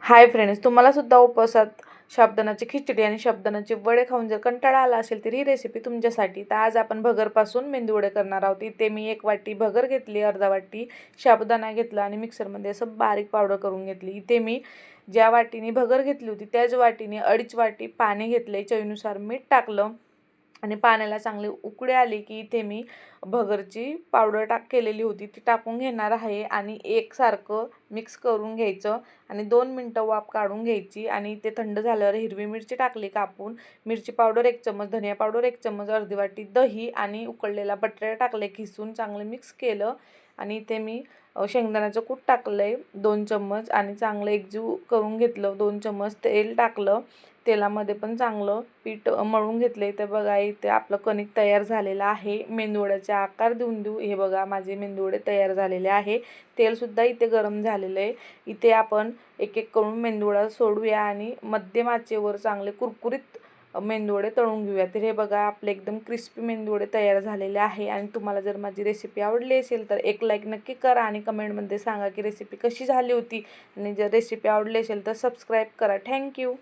Hi friends, तुम्हाला सुद्धा उपवासात साबुदाण्याची खिचडी आणि साबुदाण्याचे वडे खाऊन जर कंटाळा आला असेल तर ही रेसिपी तुमच्यासाठी. तर आज आपण भगरपासून मेंदूवडे करणार आहोत. इथे मी 1 वाटी भगर घेतली, अर्धा वाटी साबुदाणा घेतला आणि मिक्सरमध्ये असं बारीक पावडर करून घेतली. इथे मी ज्या वाटीने भगर घेतली होती त्याच वाटीने 2.5 वाटी पाणी घेतले, चवीनुसार मीठ टाकलं आणि पाण्याला चांगली उकळी आली की इथे मी भगरची पावडर केलेली होती ती टाकून घेणार आहे आणि एकसारखं मिक्स करून घ्यायचं आणि 2 मिनटं वाफ काढून घ्यायची. आणि ते थंड झाल्यावर हिरवी मिरची टाकली कापून, मिरची पावडर 1 चमच, धनिया पावडर 1 चमच, अर्धी वाटी दही आणि उकळलेला बटाटा टाकले खिसून, चांगलं मिक्स केलं. आणि इथे मी शेंगदाण्याचं कूट टाकलंय 2 चम्मच आणि चांगलं एकजीव करून घेतलं. 2 चम्मच तेल टाकलं, तेलामध्ये पण चांगलं पीठ मळून घेतले. तर बघा इथे आपलं कणिक तयार झालेलं आहे. मेंदूवड्याचे आकार देऊन देऊ. हे बघा माझे मेंदूवडे तयार झालेले आहे. तेलसुद्धा इथे गरम झालेलं आहे. इथे आपण एक एक करून मेंदूवडा सोडूया आणि मध्यम आचेवर चांगले कुरकुरीत मेंदूवडे तळून घेऊया. तर हे बघा आपले एकदम क्रिस्पी मेंदूवडे तयार झालेले आहे. आणि तुम्हाला जर माझी रेसिपी आवडली असेल तर एक लाईक नक्की करा आणि कमेंटमध्ये सांगा की रेसिपी कशी झाली होती. आणि जर रेसिपी आवडली असेल तर सबस्क्राईब करा. थँक्यू.